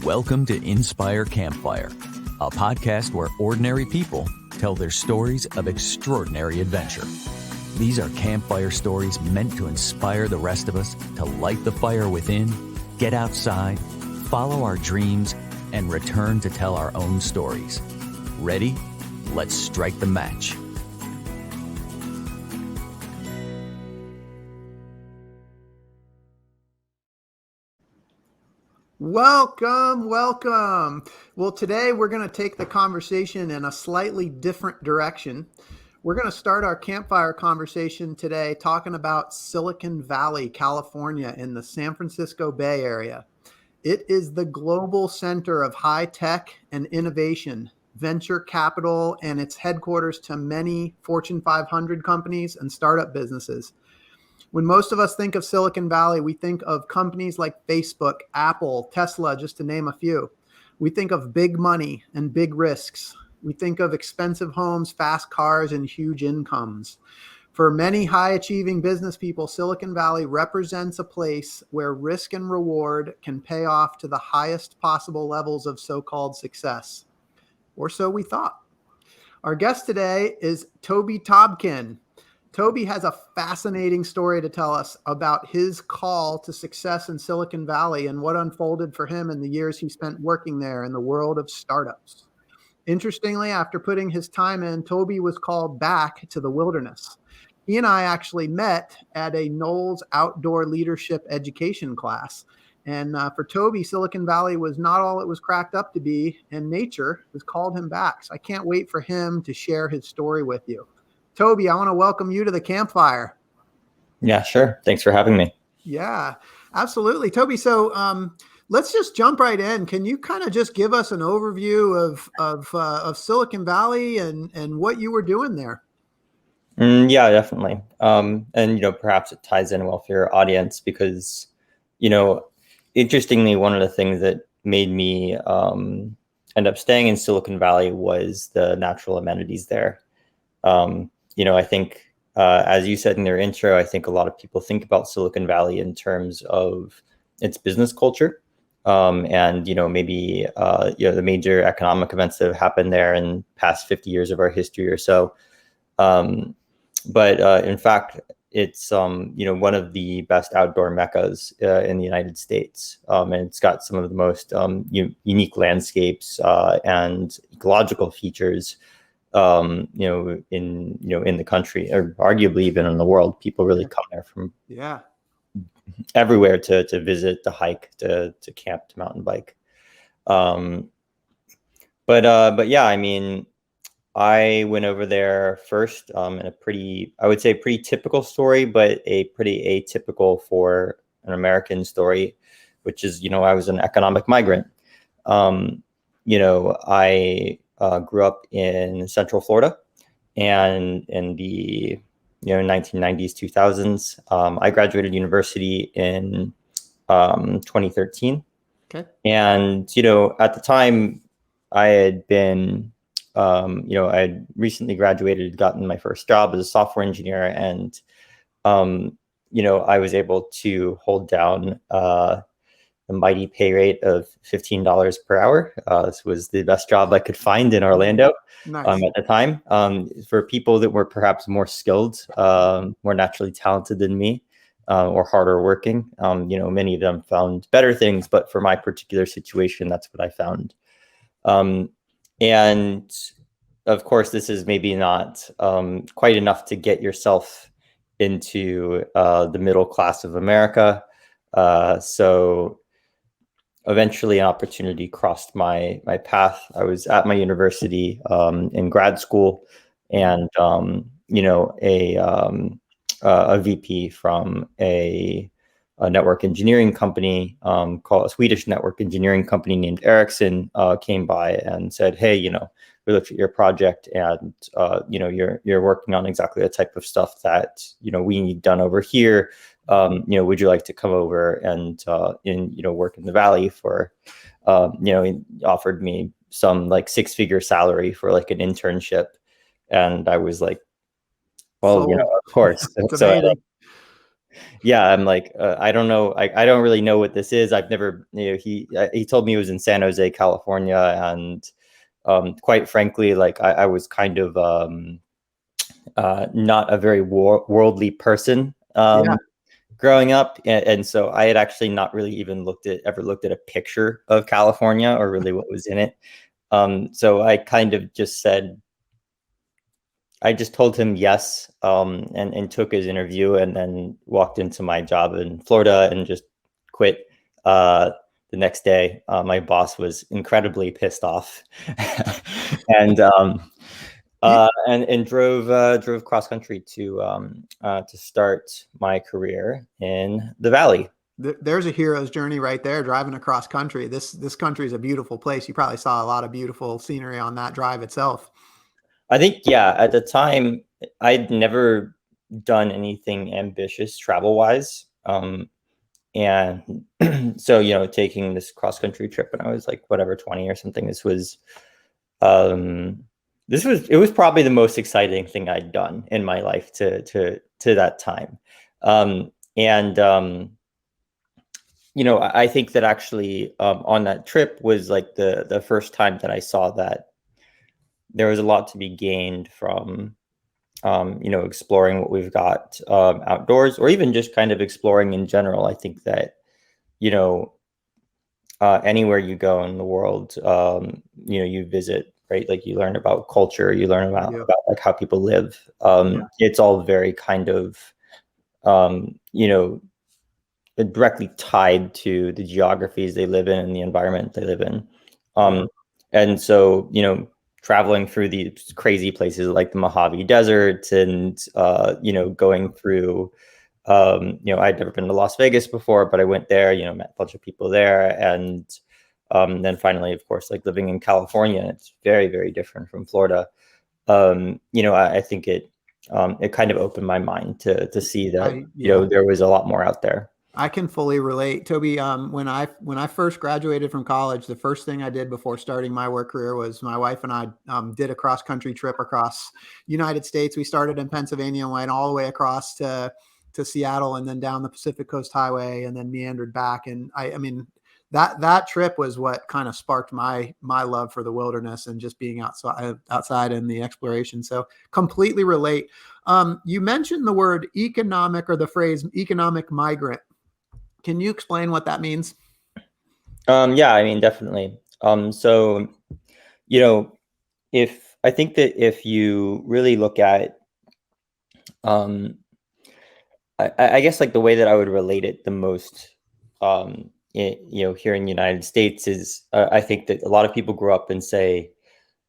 Welcome to Inspire Campfire, a podcast where ordinary people tell their stories of extraordinary adventure. These are campfire stories meant to inspire the rest of us to light the fire within, get outside, follow our dreams, and return to tell our own stories. Ready? Let's strike the match. Welcome. Well, today we're going to take the conversation in a slightly different direction. We're going to start our campfire conversation today talking about Silicon Valley, California, in the San Francisco Bay Area. It is the global center of high tech and innovation, venture capital, and its headquarters to many Fortune 500 companies and startup businesses. When most of us think of Silicon Valley, we think of companies like Facebook, Apple, Tesla, just to name a few. We think of big money and big risks. We think of expensive homes, fast cars, and huge incomes. For many high-achieving business people, Silicon Valley represents a place where risk and reward can pay off to the highest possible levels of so-called success. Or so we thought. Our guest today is Toby Tobkin. Toby has a fascinating story to tell us about his call to success in Silicon Valley and what unfolded for him in the years he spent working there in the world of startups. Interestingly, after putting his time in, Toby was called back to the wilderness. He and I actually met at a Knowles outdoor leadership education class. And for Toby, Silicon Valley was not all it was cracked up to be, and nature has called him back. So I can't wait for him to share his story with you. Toby, I want to welcome you to the campfire. Yeah, sure. Thanks for having me. Yeah, absolutely. Toby, so let's just jump right in. Can you kind of just give us an overview of Silicon Valley and what you were doing there? Yeah, definitely. And, perhaps it ties in well for your audience because, interestingly, one of the things that made me end up staying in Silicon Valley was the natural amenities there. I think, as you said in your intro, I think a lot of people think about Silicon Valley in terms of its business culture, and maybe the major economic events that have happened there in past 50 years of our history or so. But in fact, it's one of the best outdoor meccas in the United States, and it's got some of the most unique landscapes and ecological features. In the country, or arguably even in the world. People really come there from everywhere to visit, to hike, to camp, to mountain bike. But yeah, I mean, I went over there first in a pretty typical story, but a pretty atypical for an American story, which is, I was an economic migrant. I grew up in Central Florida, and in the 1990s, 2000s, I graduated university in 2013. Okay. And at the time, I had been, I had recently graduated, gotten my first job as a software engineer, and I was able to hold down the mighty pay rate of $15 per hour. This was the best job I could find in Orlando. Nice. At the time. For people that were perhaps more skilled, more naturally talented than me, or harder working, many of them found better things. But for my particular situation, that's what I found. And of course, this is maybe not quite enough to get yourself into the middle class of America. So eventually an opportunity crossed my path. I was at my university in grad school, and a VP from a network engineering company, called a Swedish network engineering company named Ericsson, came by and said, "Hey, we looked at your project, and you're working on exactly the type of stuff that we need done over here. Would you like to come over and work in the Valley for?" He offered me some like 6-figure salary for like an internship, and I was like, "Well, of course." So Yeah, I'm like, I don't know. I don't really know what this is. I've never, he told me he was in San Jose, California. And quite frankly, like I was kind of not a very worldly person Yeah. growing up. And so I had actually not really even ever looked at a picture of California or really what was in it. So I kind of just said, I just told him yes, and took his interview, and then walked into my job in Florida and just quit. The next day, my boss was incredibly pissed off, and drove cross country to start my career in the Valley. There's a hero's journey right there, driving across country. This country is a beautiful place. You probably saw a lot of beautiful scenery on that drive itself. I think, yeah, at the time, I'd never done anything ambitious travel wise. And so, taking this cross country trip when I was like, whatever, 20 or something, um, it was probably the most exciting thing I'd done in my life to that time. I think that actually, on that trip was like the first time that I saw that there was a lot to be gained from, exploring what we've got outdoors, or even just kind of exploring in general. I think that, anywhere you go in the world, you visit, right? Like you learn about culture, you learn about like how people live. It's all very kind of, directly tied to the geographies they live in and the environment they live in. And so, traveling through these crazy places like the Mojave Desert and, going through, I'd never been to Las Vegas before, but I went there, met a bunch of people there. And then finally, of course, like living in California, it's very, very different from Florida. I think it kind of opened my mind to see that, there was a lot more out there. I can fully relate, Toby. When I first graduated from college, the first thing I did before starting my work career was my wife and I did a cross country trip across United States. We started in Pennsylvania and went all the way across to Seattle, and then down the Pacific Coast Highway, and then meandered back. And I mean, that trip was what kind of sparked my love for the wilderness and just being outside in the exploration. So completely relate. You mentioned the word economic, or the phrase economic migrant. Can you explain what that means? Yeah, I mean, definitely. So, I think that if you really look at, I guess like the way that I would relate it the most, here in the United States is, I think that a lot of people grow up and say,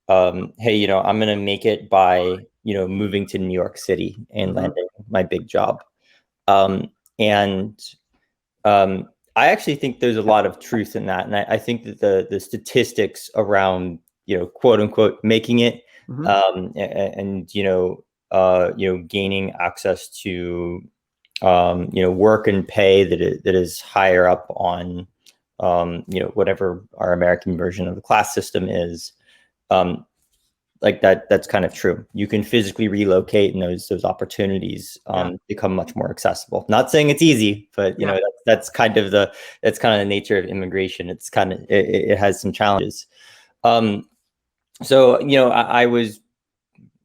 hey, I'm going to make it by, moving to New York City and landing my big job. And I actually think there's a lot of truth in that. And I think that the statistics around, quote unquote, making it, and, gaining access to, work and pay that is higher up on, whatever our American version of the class system is, like that's kind of true. You can physically relocate, and those opportunities become much more accessible. Not saying it's easy, but that's kind of the nature of immigration. It's kind of, it has some challenges. So I was,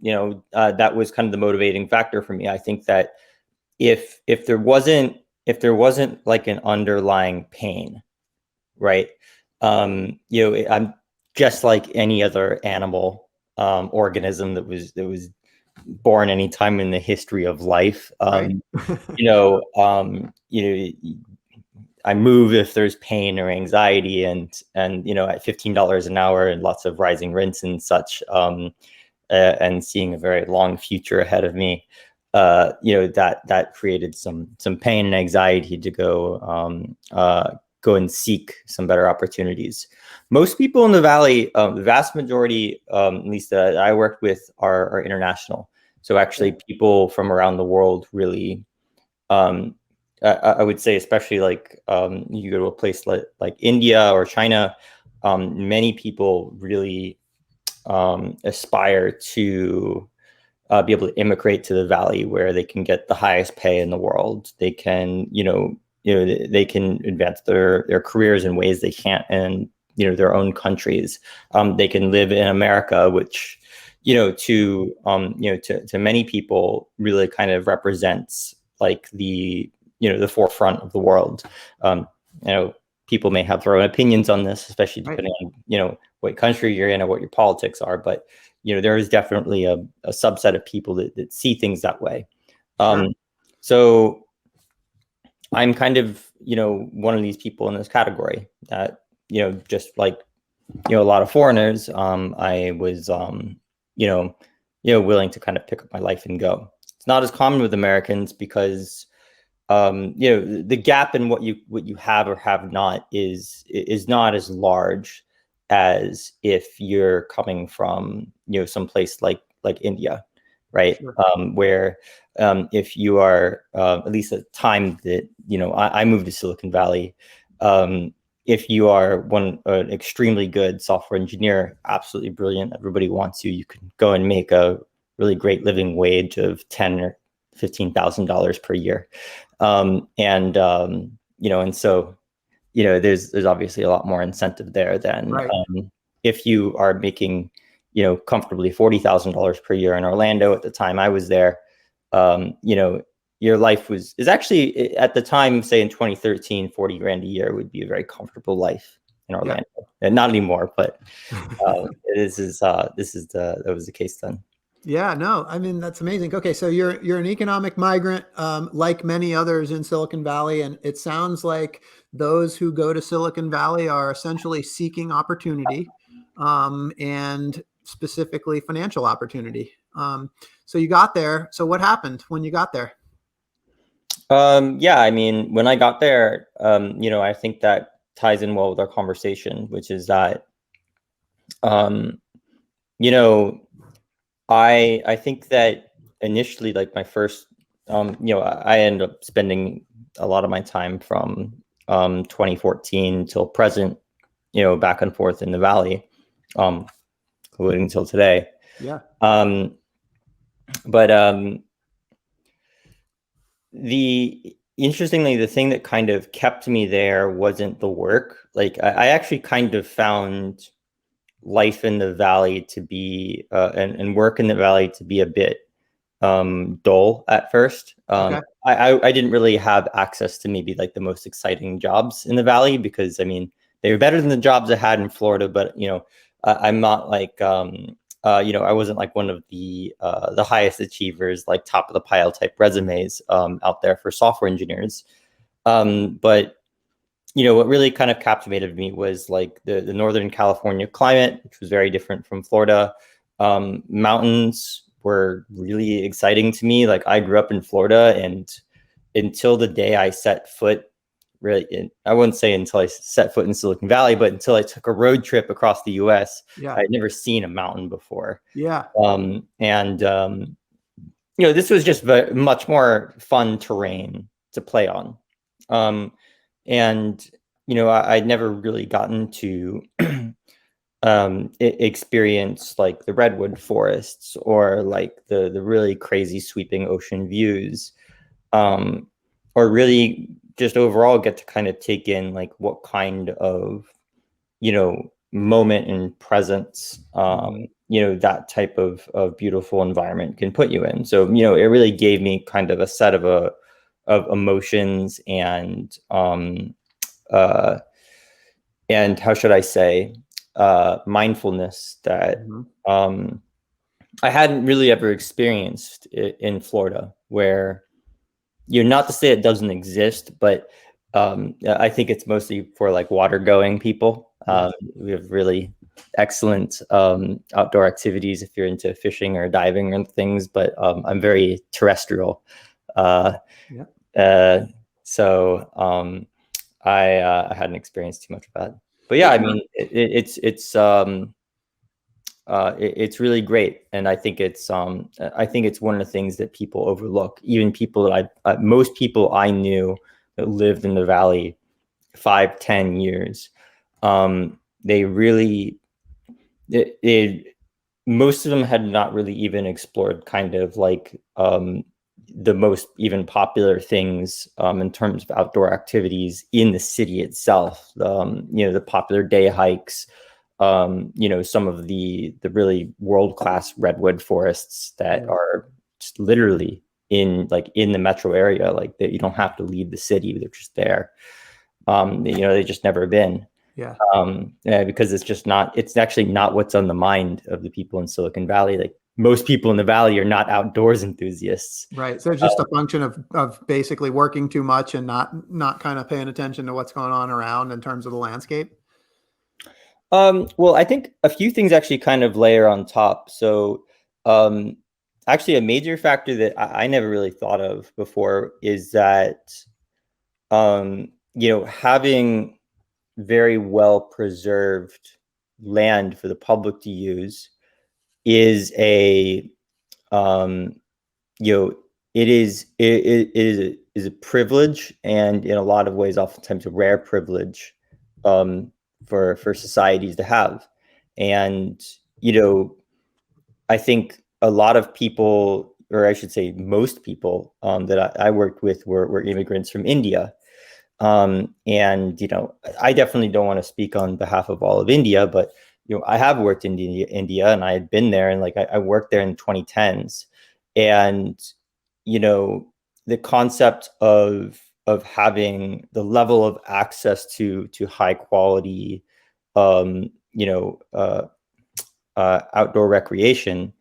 that was kind of the motivating factor for me. I think that if there wasn't like an underlying pain, right? I'm just like any other animal, organism that was born anytime in the history of life. Right. I move if there's pain or anxiety, and at $15 an hour and lots of rising rents and such, and seeing a very long future ahead of me, that created some pain and anxiety to go and seek some better opportunities. Most people in the Valley, the vast majority, at least that I worked with, are international. So actually, people from around the world really, I would say, especially like, you go to a place like India or China, many people really aspire to be able to immigrate to the valley where they can get the highest pay in the world. They can, they can advance their careers in ways they can't in, their own countries. They can live in America, which, to many people really kind of represents like the forefront of the world. People may have their own opinions on this, especially depending on, what country you're in or what your politics are. But, there is definitely a subset of people that see things that way. So I'm kind of, one of these people in this category that, just like, a lot of foreigners, I was, willing to kind of pick up my life and go. It's not as common with Americans because, the gap in what you have or have not is not as large as if you're coming from, someplace like India, right? Sure. Where if you are, at least at the time that, I moved to Silicon Valley, if you are an extremely good software engineer, absolutely brilliant, everybody wants you, you can go and make a really great living wage of $10,000 or $15,000 per year. And so, there's obviously a lot more incentive there than if you are making, comfortably $40,000 per year in Orlando. At the time I was there, your life is actually at the time, say in 2013, 40 grand a year would be a very comfortable life in Orlando. And not anymore, but that was the case then. Yeah, no, I mean, that's amazing. Okay. So you're an economic migrant, like many others in Silicon Valley. And it sounds like those who go to Silicon Valley are essentially seeking opportunity, and specifically financial opportunity. So you got there. So what happened when you got there? I mean, when I got there, I think that ties in well with our conversation, which is that, I think that initially, like my first, I ended up spending a lot of my time from 2014 till present, back and forth in the Valley, including until today. Yeah. Interestingly, the thing that kind of kept me there wasn't the work. Like I actually kind of found life in the Valley to be and work in the Valley to be a bit dull at first. I didn't really have access to maybe like the most exciting jobs in the Valley because I mean they were better than the jobs I had in Florida, but I'm not like I wasn't like one of the highest achievers, like top of the pile type resumes out there for software engineers. But what really kind of captivated me was like the Northern California climate, which was very different from Florida. Mountains were really exciting to me. Like I grew up in Florida, and until the day I set foot I wouldn't say until I set foot in Silicon Valley, but until I took a road trip across the US, I'd never seen a mountain before. This was just much more fun terrain to play on. I'd never really gotten to experience like the redwood forests or like the really crazy sweeping ocean views, or really just overall get to kind of take in like what kind of moment and presence that type of beautiful environment can put you in. So it really gave me kind of a set of emotions and how should I say mindfulness that I hadn't really ever experienced in Florida, where not to say it doesn't exist, but I think it's mostly for like water going people. We have really excellent outdoor activities if you're into fishing or diving and things, but I'm very terrestrial. So I hadn't experienced too much of that. But yeah, I mean, it's really great, and I think it's one of the things that people overlook. Even people that most people I knew that lived in the Valley 5-10 years, they really most of them had not really even explored kind of like the most even popular things in terms of outdoor activities in the city itself. The popular day hikes, some of the really world-class redwood forests that are just literally in the metro area, like that you don't have to leave the city, they're just there. They just never been. Because it's actually not what's on the mind of the people in Silicon Valley. Like most people in the Valley are not outdoors enthusiasts. Right. So it's just a function of basically working too much and not kind of paying attention to what's going on around in terms of the landscape. Well, I think a few things actually kind of layer on top. So actually a major factor that I never really thought of before is that, having very well preserved land for the public to use is it is a privilege, and in a lot of ways oftentimes a rare privilege for societies to have. And I think a lot of people, or I should say most people that I worked with were immigrants from India. And I definitely don't want to speak on behalf of all of India, but I have worked in India, and I had been there, and I worked there in the 2010s, and the concept of having the level of access to high quality, outdoor recreation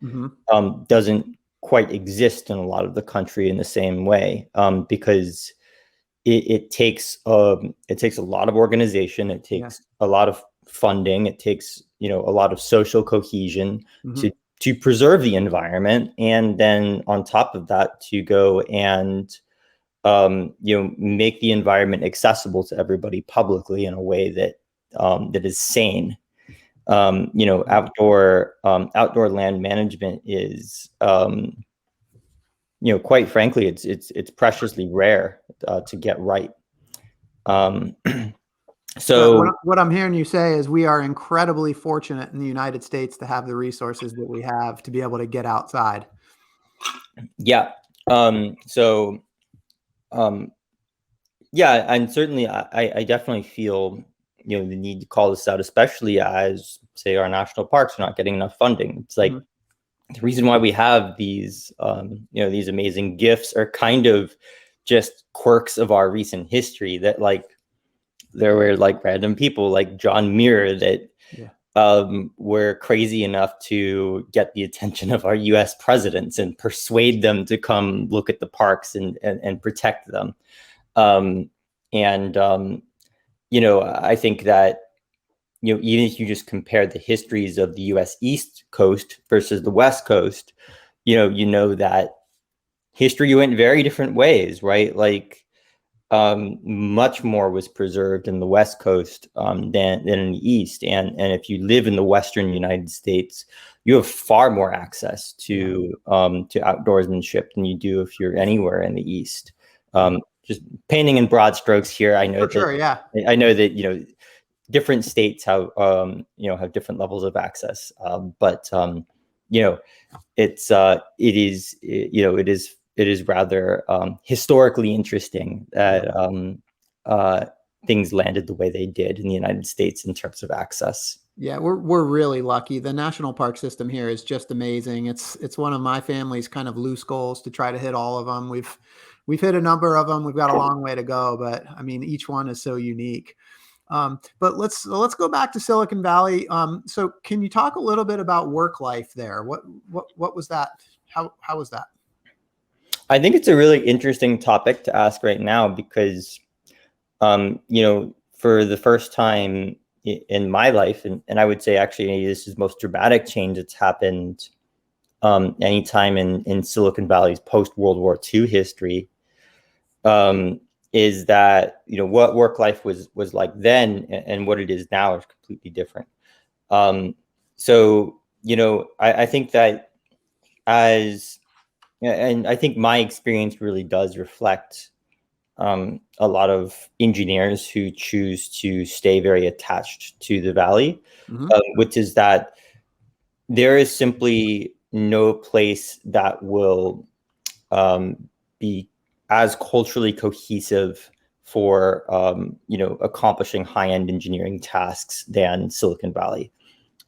doesn't quite exist in a lot of the country in the same way, because it takes a lot of organization. It takes a lot of funding. It takes a lot of social cohesion to preserve the environment, and then on top of that to go and make the environment accessible to everybody publicly in a way that is sane. Outdoor land management is quite frankly, it's preciously rare to get right. So what I'm hearing you say is we are incredibly fortunate in the United States to have the resources that we have to be able to get outside. Yeah. Yeah, and certainly I definitely feel the need to call this out, especially as, say, our national parks are not getting enough funding. It's like the reason why we have these these amazing gifts are kind of just quirks of our recent history, that there were random people like John Muir that were crazy enough to get the attention of our US presidents and persuade them to come look at the parks and protect them. I think that even if you just compare the histories of the US East Coast versus the West Coast, that history went very different ways, right? Much more was preserved in the West Coast than in the East. And if you live in the Western United States, you have far more access to outdoorsmanship than you do if you're anywhere in the East. Just painting in broad strokes here. I know I know that different states have have different levels of access, but it is rather historically interesting that things landed the way they did in the United States in terms of access. Yeah, we're really lucky. The national park system here is just amazing. It's one of my family's kind of loose goals to try to hit all of them. We've hit a number of them. We've got a long way to go, but I mean, each one is so unique. But let's go back to Silicon Valley. So can you talk a little bit about work life there? What was that? How was that? I think it's a really interesting topic to ask right now because, for the first time in my life, and I would say actually this is the most dramatic change that's happened anytime in Silicon Valley's post-World War II history, is that, what work life was like then and what it is now is completely different. I think that and I think my experience really does reflect a lot of engineers who choose to stay very attached to the Valley, which is that there is simply no place that will be as culturally cohesive for accomplishing high-end engineering tasks than Silicon Valley.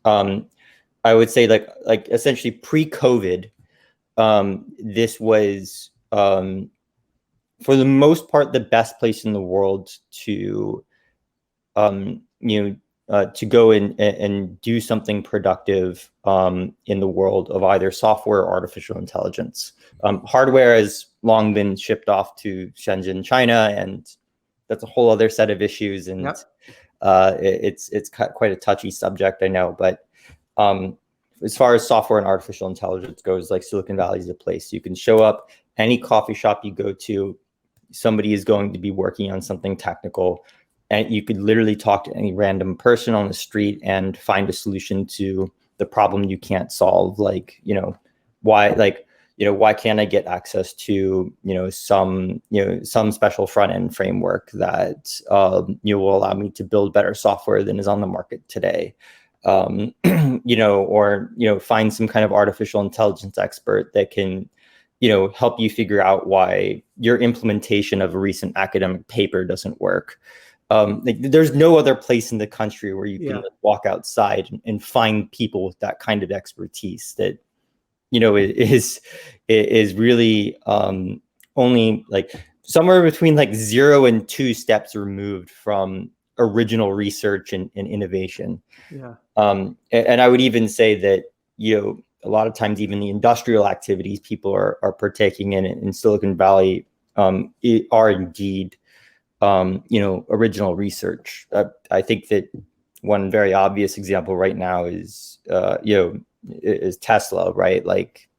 I would say like essentially pre-COVID, this was for the most part the best place in the world to to go and do something productive in the world of either software or artificial intelligence. Hardware has long been shipped off to Shenzhen, China, and that's a whole other set of issues. And Yep. It's quite a touchy subject, I know. But as far as software and artificial intelligence goes, like Silicon Valley is a place you can show up. Any coffee shop you go to, somebody is going to be working on something technical. And you could literally talk to any random person on the street and find a solution to the problem you can't solve. Like, why can't I get access to, some special front end framework that, will allow me to build better software than is on the market today? Or find some kind of artificial intelligence expert that can, help you figure out why your implementation of a recent academic paper doesn't work. There's no other place in the country where you can walk outside and find people with that kind of expertise that, is really only like somewhere between like 0 and 2 steps removed from original research and innovation. Yeah. And I would even say that, a lot of times even the industrial activities people are partaking in Silicon Valley are indeed original research. I think that one very obvious example right now is Tesla, right? Like,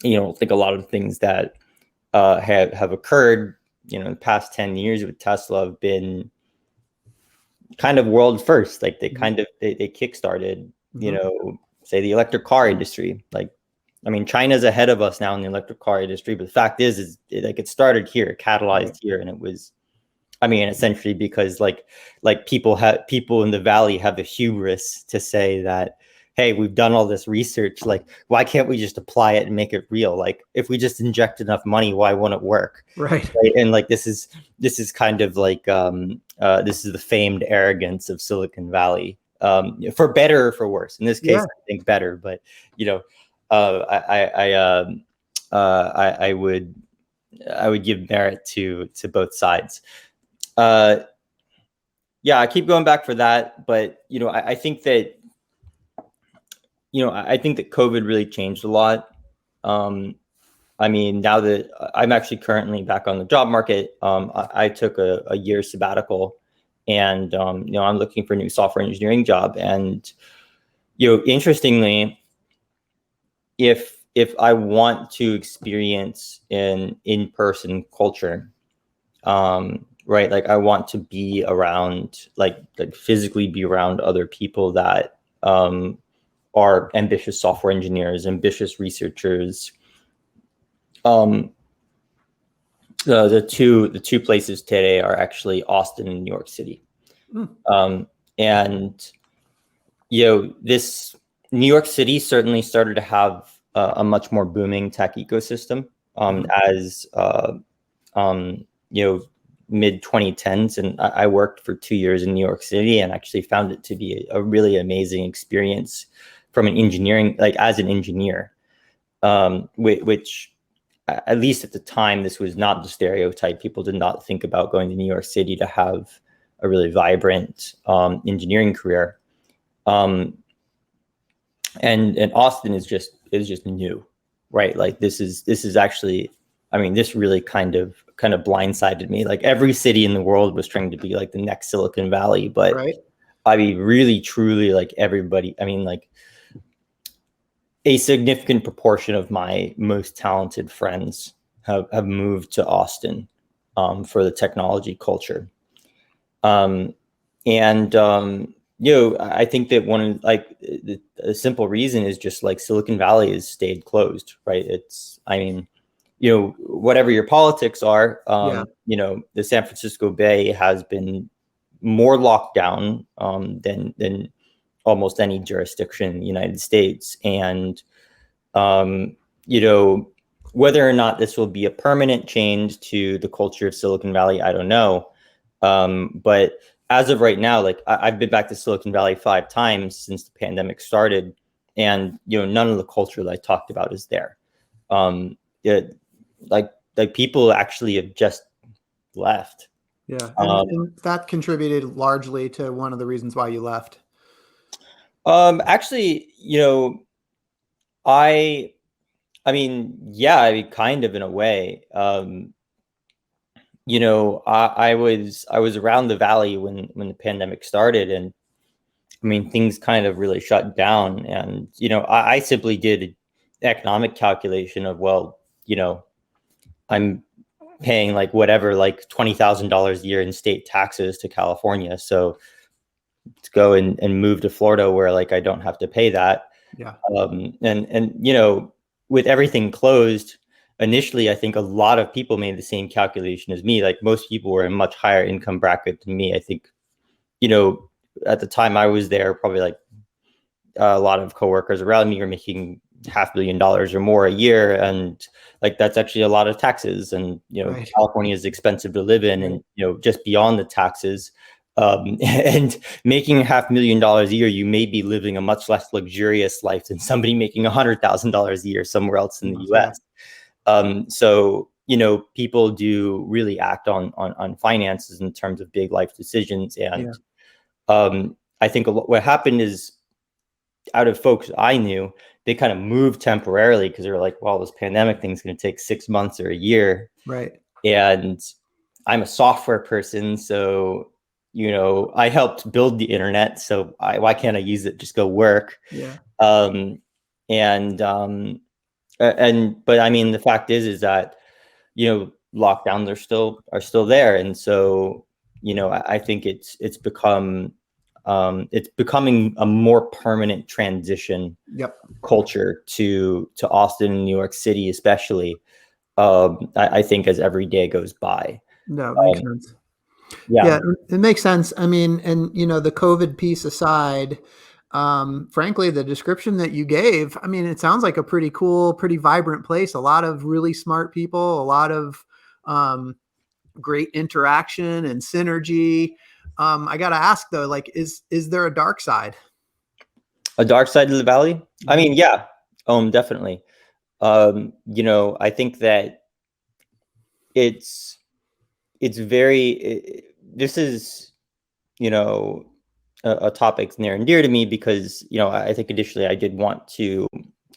I think a lot of things that have occurred, in the past 10 years with Tesla have been kind of world first. Like they kickstarted, say the electric car industry. Like, I mean, China's ahead of us now in the electric car industry, but the fact is it started here, it catalyzed here, and it was, essentially because like people in the Valley have the hubris to say that, hey, we've done all this research, like why can't we just apply it and make it real? Like if we just inject enough money, why won't it work? Right. And like this is kind of like this is the famed arrogance of Silicon Valley, for better or for worse. In this case, I think better, but I would give merit to both sides. I keep going back for that, but I think that I think that COVID really changed a lot. Now that I'm actually currently back on the job market, I took a year sabbatical, and I'm looking for a new software engineering job. And interestingly, if I want to experience an in-person culture, right, like I want to be around, like physically be around other people that are ambitious software engineers, ambitious researchers. The two places today are actually Austin and New York City. And this New York City certainly started to have a much more booming tech ecosystem as mid 2010s, and I worked for 2 years in New York City and actually found it to be a really amazing experience from an engineering, like as an engineer, which at least at the time, this was not the stereotype. People did not think about going to New York City to have a really vibrant engineering career. And Austin is just new, right? Like this is actually, this really kind of blindsided me. Like every city in the world was trying to be like the next Silicon Valley, but really truly like everybody, like a significant proportion of my most talented friends have moved to Austin for the technology culture. I think that one, like the simple reason is just like Silicon Valley has stayed closed, right? It's, whatever your politics are, the San Francisco Bay has been more locked down than almost any jurisdiction in the United States. And, you know, whether or not this will be a permanent change to the culture of Silicon Valley, I don't know. But as of right now, like I've been back to Silicon Valley 5 times since the pandemic started, and you know, none of the culture that I talked about is there. It, like people actually have just left. Yeah, and that contributed largely to one of the reasons why you left. Actually, you know, I mean, yeah, I mean, kind of in a way. You know, I was around the valley when the pandemic started, and I mean, things kind of really shut down. And you know, I simply did an economic calculation of, well, you know, I'm paying like whatever, like $20,000 a year in state taxes to California, so let's go and move to Florida where like I don't have to pay that. Yeah. And you know, with everything closed initially, I think a lot of people made the same calculation as me. Like most people were in a much higher income bracket than me. I think, you know, at the time I was there, probably like a lot of coworkers around me are making $500 million or more a year, and like that's actually a lot of taxes. And you know, Right. California is expensive to live in, and you know, just beyond the taxes, and making $500,000 a year, you may be living a much less luxurious life than somebody making $100,000 a year somewhere else in the U.S. So you know, people do really act on finances in terms of big life decisions, and I think what happened is, out of folks I knew, they kind of moved temporarily because they were like, well, this pandemic thing's going to take 6 months or a year. Right. And I'm a software person, so you know, I helped build the internet, so why can't I use it? Just go work. Yeah. And but I mean, the fact is that you know, lockdowns are still there, and so you know, I think it's becoming a more permanent transition culture to Austin and New York City, especially. I think as every day goes by. No, it makes sense. Yeah, It makes sense. I mean, and you know, the COVID piece aside, frankly, the description that you gave, I mean, it sounds like a pretty cool, pretty vibrant place. A lot of really smart people, a lot of great interaction and synergy. I got to ask though, like, is there a dark side? a dark side of the valley. I mean, yeah, definitely. You know, I think that it's very. This is, you know, a topic near and dear to me because you know, I think initially I did want to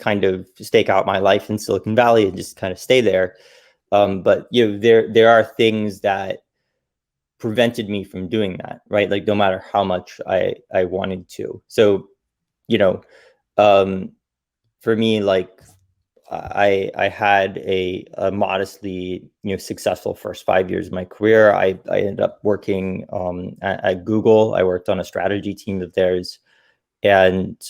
kind of stake out my life in Silicon Valley and just kind of stay there. But you know, there are things that prevented me from doing that, right? Like no matter how much I wanted to. So, you know, for me, like I had a modestly, you know, successful first 5 years of my career. I ended up working at Google. I worked on a strategy team of theirs, and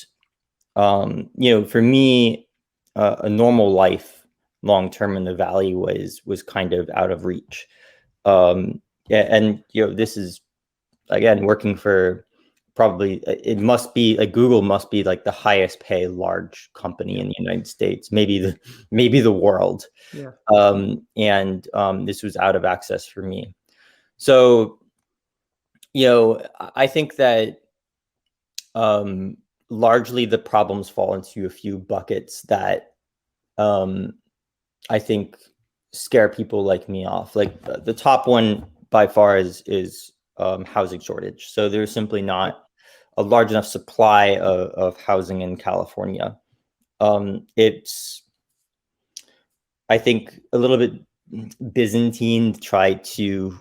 you know, for me, a normal life long term in the valley was kind of out of reach. Yeah, and you know, this is again working for probably, it must be like Google must be like the highest pay large company in the United States, maybe the world. Yeah. And this was out of access for me. So, you know, I think that largely the problems fall into a few buckets that I think scare people like me off. Like the top one by far is housing shortage. So there's simply not a large enough supply of housing in California. It's, I think, a little bit Byzantine to try to,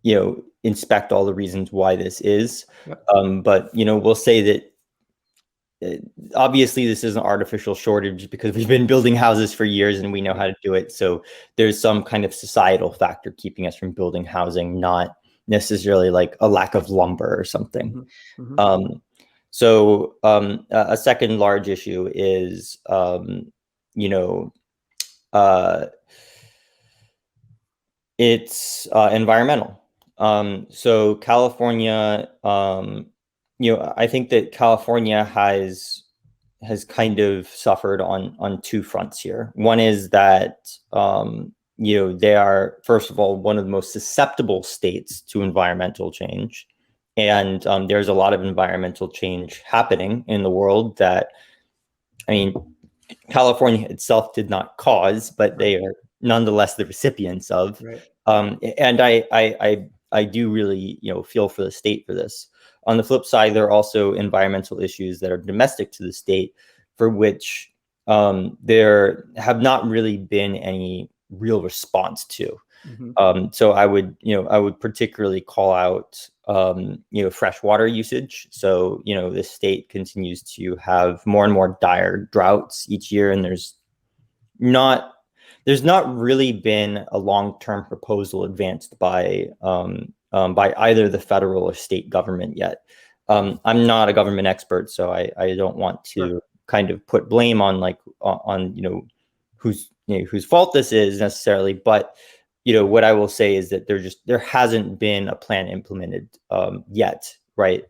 you know, inspect all the reasons why this is. But, you know, we'll say that obviously this is an artificial shortage because we've been building houses for years and we know how to do it. So there's some kind of societal factor keeping us from building housing, not necessarily like a lack of lumber or something. So a second large issue is, you know, it's environmental. So California I think that California has kind of suffered on two fronts here. One is that they are, first of all, one of the most susceptible states to environmental change, and there's a lot of environmental change happening in the world that, I mean, California itself did not cause, but they are nonetheless the recipients of. Right. And I do really, feel for the state for this. On the flip side, there are also environmental issues that are domestic to the state, for which there have not really been any real response to. So I would particularly call out, freshwater usage. So, the state continues to have more and more dire droughts each year, and there's not really been a long-term proposal advanced by either the federal or state government yet. I'm not a government expert, so I don't want to kind of put blame on whose fault this is necessarily, but what I will say is that there hasn't been a plan implemented yet, right?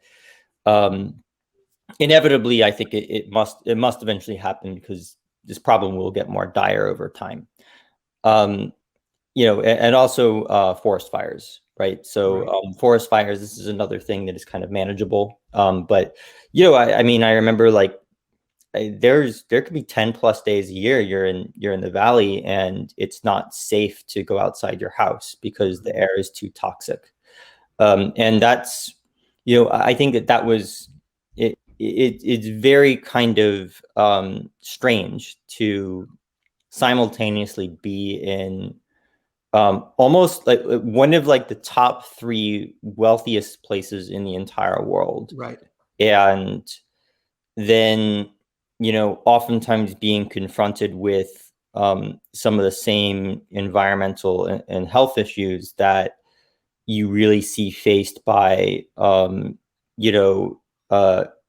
Inevitably, I think it must eventually happen, because this problem will get more dire over time. And also forest fires, right? So forest fires, this is another thing that is kind of manageable. But I mean, I remember there could be 10 plus days a year you're in the valley, and it's not safe to go outside your house because the air is too toxic. And that's, I think that was it's very kind of strange to simultaneously be in almost like one of the top 3 wealthiest places in the entire world, Right. and then oftentimes being confronted with some of the same environmental and health issues that you really see faced by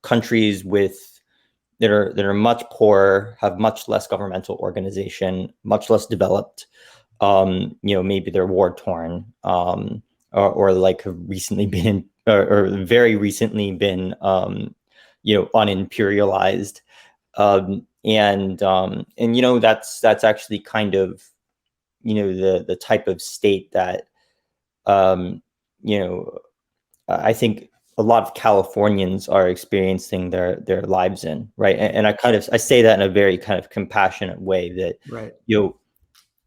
countries that are much poorer, have much less governmental organization, much less developed. Maybe they're war torn, or have recently been or very recently been unimperialized. And that's actually kind of the type of state that I think a lot of Californians are experiencing their lives in, right? And I say that in a very kind of compassionate way, that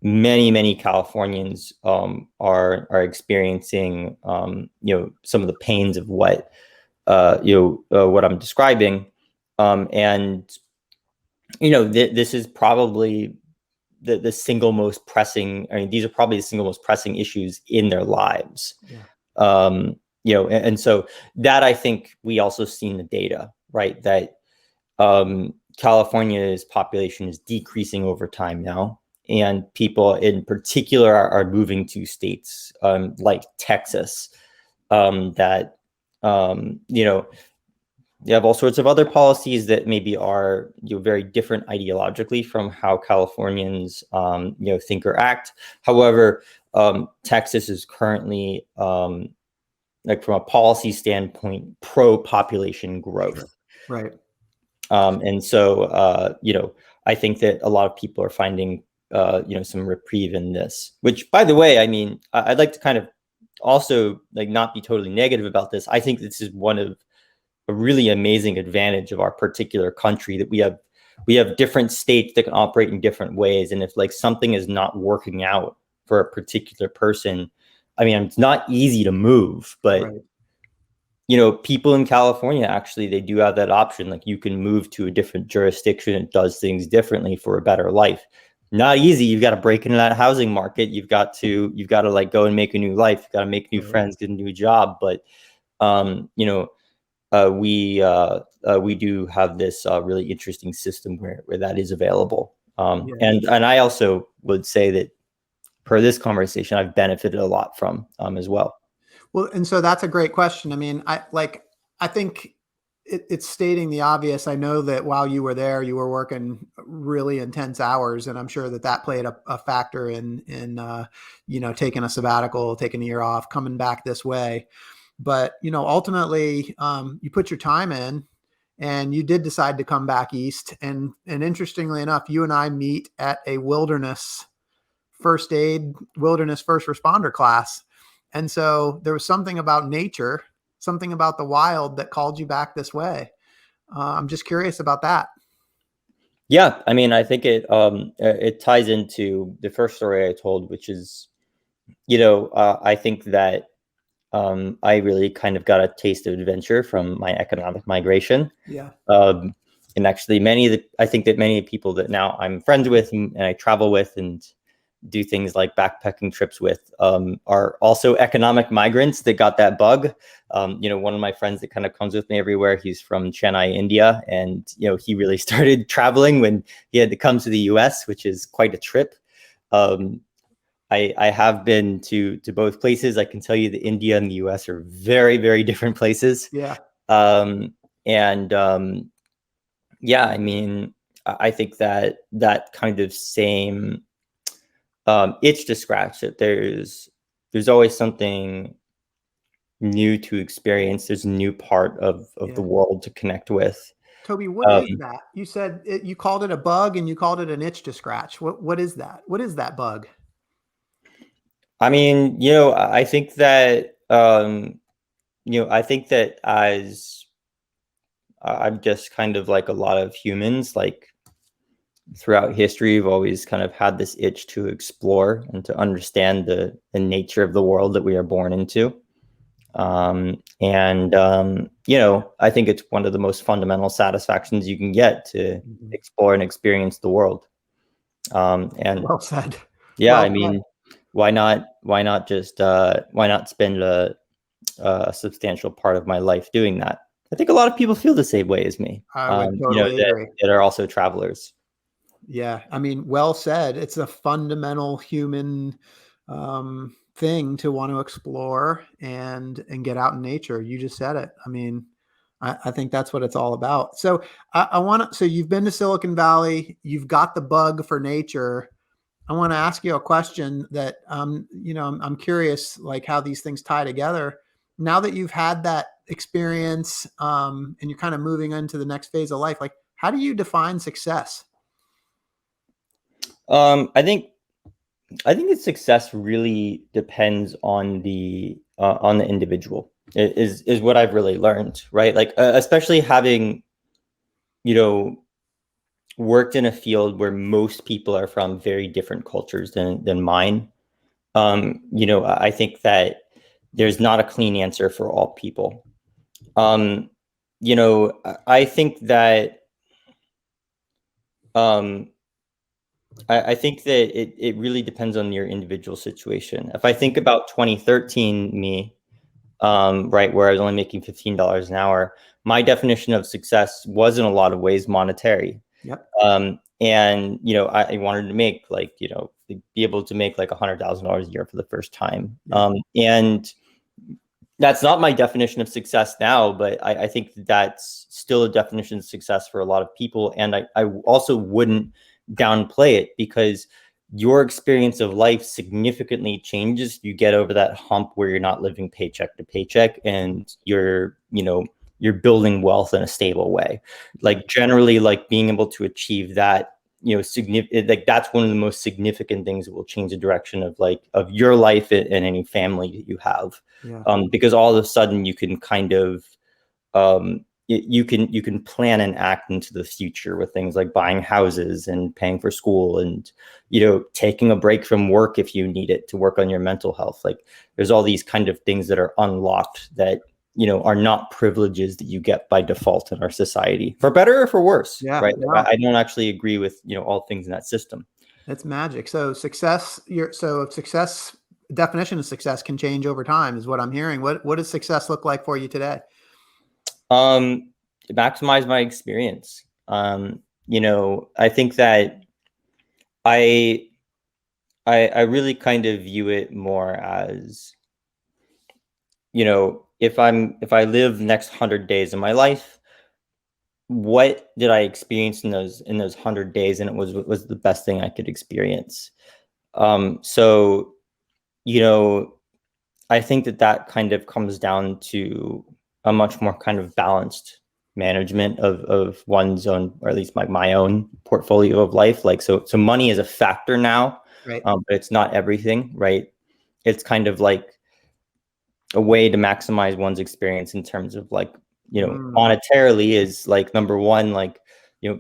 many Californians are experiencing some of the pains of what I'm describing, and this is probably the single most pressing. I mean, these are probably the single most pressing issues in their lives. And so that, I think we also see in the data, right, that California's population is decreasing over time now, and people in particular are moving to states like Texas, that you have all sorts of other policies that maybe are very different ideologically from how Californians think or act. However, Texas is currently from a policy standpoint pro-population growth. Right. And so I think that a lot of people are finding some reprieve in this. Which, by the way, I mean, I'd like to kind of also not be totally negative about this. I think this is one of a really amazing advantage of our particular country, that we have different states that can operate in different ways. And if something is not working out for a particular person, I mean, it's not easy to move, but people in California, actually, they do have that option. You can move to a different jurisdiction that does things differently for a better life. Not easy. You've got to break into that housing market. You've got to go and make a new life. You've got to make new friends, get a new job. But we do have this really interesting system where that is available. And I also would say that, per this conversation, I've benefited a lot from as well. Well, and so that's a great question. I mean, I think it's stating the obvious. I know that while you were there, you were working really intense hours, and I'm sure that played a factor in taking a sabbatical, taking a year off, coming back this way. But, ultimately, you put your time in and you did decide to come back east. And interestingly enough, you and I meet at a wilderness first aid, wilderness first responder class. And so there was something about nature, something about the wild that called you back this way. I'm just curious about that. Yeah, I mean, I think it ties into the first story I told, which is, I think that I really kind of got a taste of adventure from my economic migration. Yeah. And actually, I think that many people that now I'm friends with and I travel with and do things like backpacking trips with are also economic migrants that got that bug. One of my friends that kind of comes with me everywhere, he's from Chennai, India. And, he really started traveling when he had to come to the US, which is quite a trip. I have been to both places. I can tell you that India and the US are very, very different places. Yeah. Yeah, I mean, I think that kind of same itch to scratch, that there's always something new to experience. There's a new part of Yeah. the world to connect with. Toby, what is that? You said you called it a bug and you called it an itch to scratch. What is that? What is that bug? I mean, I think that as I'm just kind of like a lot of humans, like throughout history, we've always kind of had this itch to explore and to understand the nature of the world that we are born into. I think it's one of the most fundamental satisfactions you can get to explore and experience the world. And Well said. yeah, Well I mean, why not spend a substantial part of my life doing that? I think a lot of people feel the same way as me. I would totally agree. That are also travelers. Yeah, I mean, well said. It's a fundamental human thing to want to explore and get out in nature. You just said it. I mean, I think that's what it's all about. So I want to. So you've been to Silicon Valley. You've got the bug for nature. I want to ask you a question that I'm curious, like how these things tie together. Now that you've had that experience and you're kind of moving into the next phase of life, like how do you define success? I think that success really depends on the individual. Is what I've really learned, right? Like especially having, worked in a field where most people are from very different cultures than mine. I think that there's not a clean answer for all people. I think that I think that it really depends on your individual situation. If I think about 2013 me, right, where I was only making $15 an hour, my definition of success was in a lot of ways monetary. Yep. And I wanted to make be able to make like $100,000 a year for the first time. Yeah. And that's not my definition of success now, but I think that's still a definition of success for a lot of people. And I also wouldn't downplay it, because your experience of life significantly changes. You get over that hump where you're not living paycheck to paycheck and you're building wealth in a stable way. Like generally, like being able to achieve that, significant, like that's one of the most significant things that will change the direction of your life and any family that you have. Yeah. Because all of a sudden you can kind of, you can plan and act into the future with things like buying houses and paying for school and, taking a break from work if you need it to work on your mental health. Like there's all these kind of things that are unlocked that, are not privileges that you get by default in our society, for better or for worse. Yeah, right. no. I don't actually agree with, all things in that system. It's magic. So success, definition of success can change over time is what I'm hearing. What does success look like for you today? Maximize my experience. I think that I really kind of view it more as, if I live the next 100 days of my life, what did I experience in those 100 days? And it was the best thing I could experience. So, I think that kind of comes down to a much more kind of balanced management of one's own, or at least my own portfolio of life. Like, so money is a factor now, Right. but it's not everything, right? It's kind of like a way to maximize one's experience in terms of like, monetarily is like, number one, like,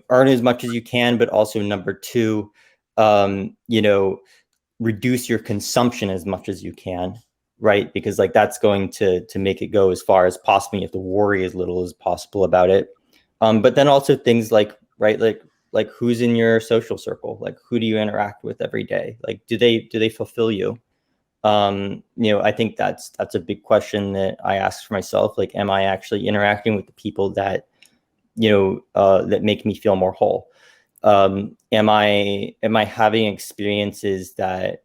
earn as much as you can, but also number two, reduce your consumption as much as you can, right? Because like that's going to make it go as far as possible. You have to worry as little as possible about it. But then also things like, right, like who's in your social circle? Like, who do you interact with every day? Like, do they fulfill you? I think that's a big question that I ask for myself. Like, am I actually interacting with the people that, that make me feel more whole? Am I having experiences that,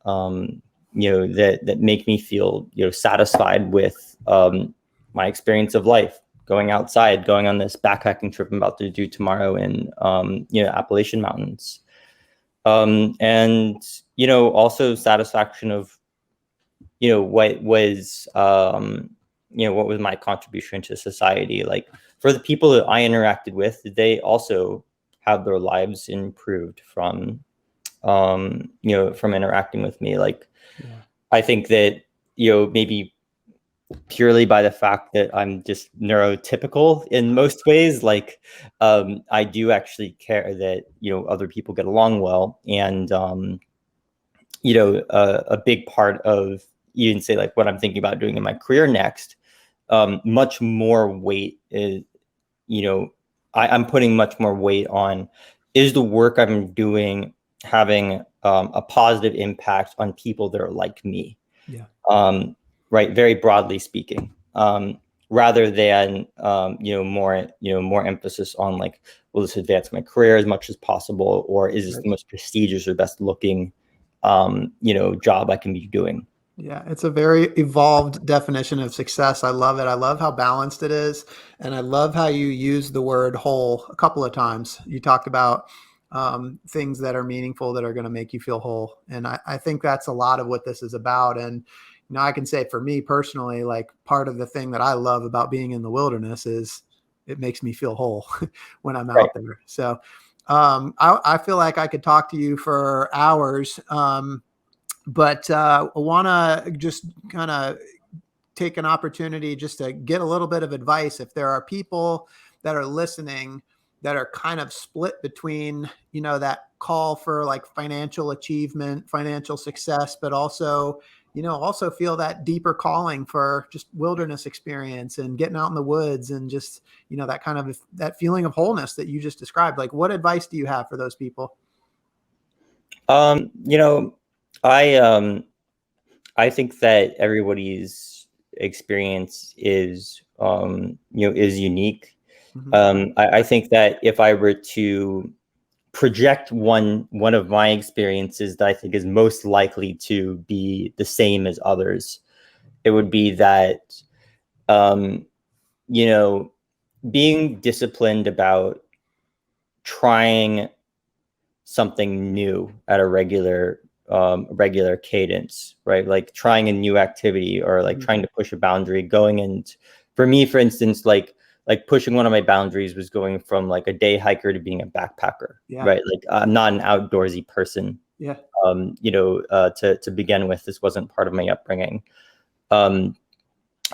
that make me feel, satisfied with, my experience of life, going outside, going on this backpacking trip I'm about to do tomorrow in, Appalachian Mountains. And, also satisfaction of, what was, what was my contribution to society? Like, for the people that I interacted with, did they also have their lives improved from, from interacting with me? Like, I think that, maybe purely by the fact that I'm just neurotypical in most ways, like, I do actually care that, other people get along well. And, a big part of even say like what I'm thinking about doing in my career next, much more weight is, I'm putting much more weight on, is the work I'm doing having a positive impact on people that are like me? Yeah. Right. Very broadly speaking, rather than, more emphasis on like, will this advance my career as much as possible? Or is this the most prestigious or best looking, job I can be doing? Yeah, it's a very evolved definition of success. I love it. I love how balanced it is. And I love how you use the word whole a couple of times. You talked about things that are meaningful that are going to make you feel whole. And I think that's a lot of what this is about. And, I can say for me personally, like part of the thing that I love about being in the wilderness is it makes me feel whole when I'm out there. So I feel like I could talk to you for hours. But I want to just kind of take an opportunity just to get a little bit of advice. If there are people that are listening that are kind of split between, that call for like financial achievement, financial success, but also, also feel that deeper calling for just wilderness experience and getting out in the woods and just, that kind of that feeling of wholeness that you just described. Like, what advice do you have for those people? I think that everybody's experience is, is unique. I think that if I were to project one of my experiences that I think is most likely to be the same as others, it would be that, being disciplined about trying something new at a regular cadence, right? Like trying a new activity or like trying to push a boundary, going. And for me, for instance, like pushing one of my boundaries was going from like a day hiker to being a backpacker, right? Like, I'm not an outdoorsy person. To begin with, this wasn't part of my upbringing.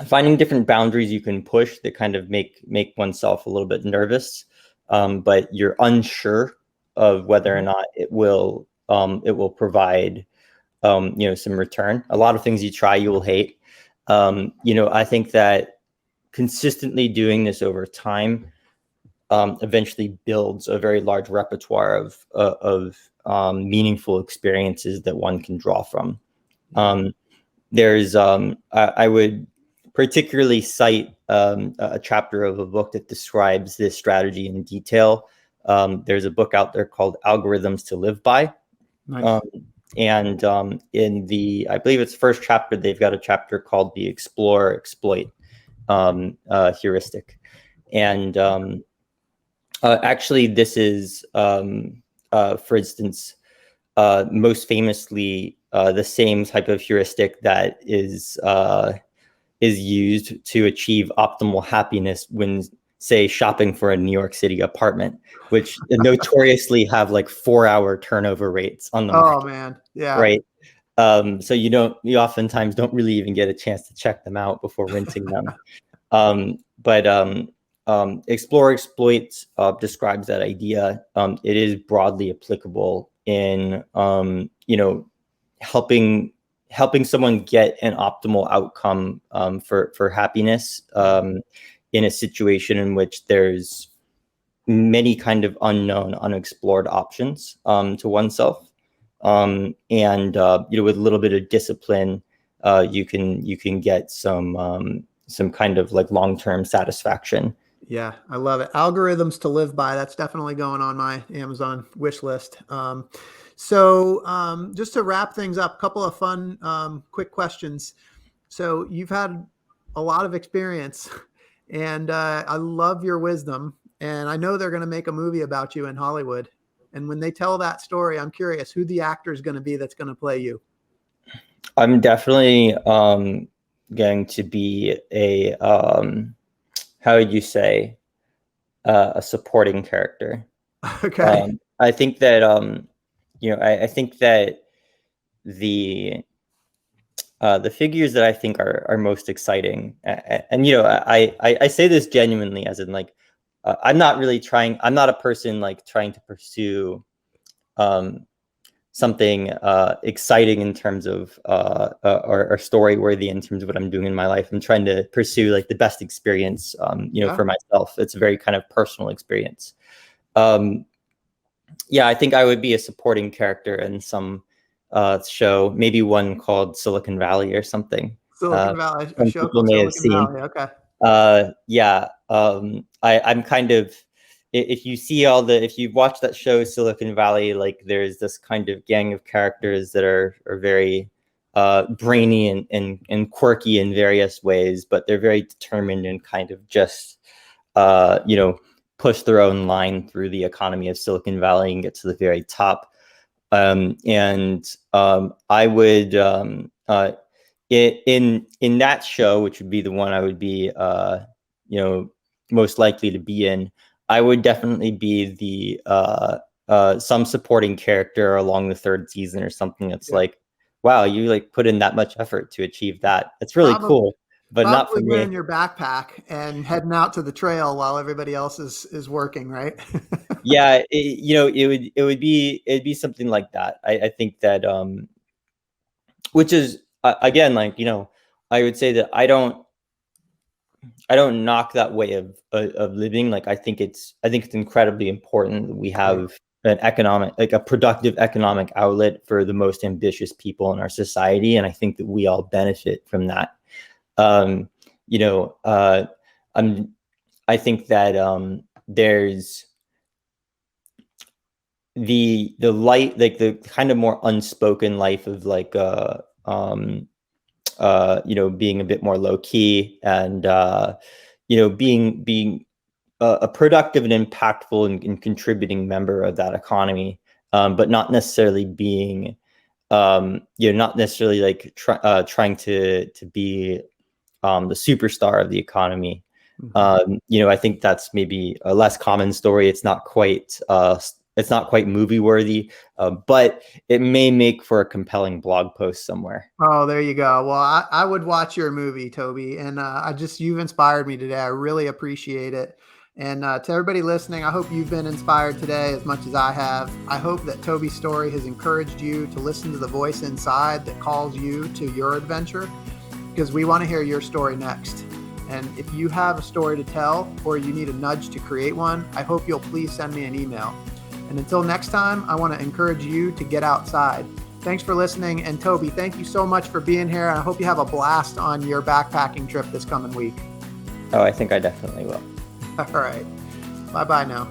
Finding different boundaries you can push that kind of make oneself a little bit nervous, but you're unsure of whether or not it will provide, some return. A lot of things you try, you will hate. I think that consistently doing this over time, eventually builds a very large repertoire of meaningful experiences that one can draw from. I would particularly cite a chapter of a book that describes this strategy in detail. There's a book out there called Algorithms to Live By. Nice. And in the, I believe it's first chapter, they've got a chapter called the Explore Exploit heuristic. And actually, this is, for instance, most famously the same type of heuristic that is used to achieve optimal happiness when, say, shopping for a New York City apartment, which notoriously have like 4-hour turnover rates on the market, Oh man. Yeah. right? So you oftentimes don't really even get a chance to check them out before renting them. But Explore Exploit describes that idea. It is broadly applicable in helping someone get an optimal outcome for happiness in a situation in which there's many kind of unknown, unexplored options to oneself. And with a little bit of discipline, you can get some kind of like long-term satisfaction. Yeah, I love it. Algorithms to live by. That's definitely going on my Amazon wish list. So just to wrap things up, a couple of fun, quick questions. So you've had a lot of experience, and I love your wisdom. And I know they're going to make a movie about you in Hollywood. And when they tell that story, I'm curious who the actor is going to be that's going to play you. I'm definitely going to be a how would you say, a supporting character. Okay. I think that I think that the figures that I think are most exciting, and I say this genuinely, as in like I'm not a person like trying to pursue something exciting in terms of or story worthy in terms of what I'm doing in my life. I'm trying to pursue like the best experience for myself. It's a very kind of personal experience. I think I would be a supporting character in some show, maybe one called Silicon Valley or something. Silicon Valley, a some show people called may have Silicon seen. Valley. Okay. I'm kind of, if you've watched that show Silicon Valley, like there's this kind of gang of characters that are very brainy and quirky in various ways, but they're very determined and kind of just push their own line through the economy of Silicon Valley and get to the very top. I would in that show, which would be the one I would be most likely to be in, I would definitely be the some supporting character along the third season or something that's like, wow, you like put in that much effort to achieve that. It's really cool, but not for me. In your backpack and heading out to the trail while everybody else is working, right? Yeah, it'd be something like that. I think that which is again, like, I would say that I don't knock that way of living. Like I think it's incredibly important that we have a productive economic outlet for the most ambitious people in our society, and I think that we all benefit from that. I think that there's the light, like the kind of more unspoken life of like being a bit more low key and being a productive and impactful and contributing member of that economy, but not necessarily being not necessarily like trying to be the superstar of the economy. Mm-hmm. I think that's maybe a less common story. It's not quite movie worthy, but it may make for a compelling blog post somewhere. Oh, there you go. Well, I would watch your movie, Toby, and you've inspired me today. I really appreciate it. And to everybody listening, I hope you've been inspired today as much as I have. I hope that Toby's story has encouraged you to listen to the voice inside that calls you to your adventure, because we want to hear your story next. And if you have a story to tell or you need a nudge to create one, I hope you'll please send me an email. And until next time, I want to encourage you to get outside. Thanks for listening. And Toby, thank you so much for being here. And I hope you have a blast on your backpacking trip this coming week. Oh, I think I definitely will. All right. Bye-bye now.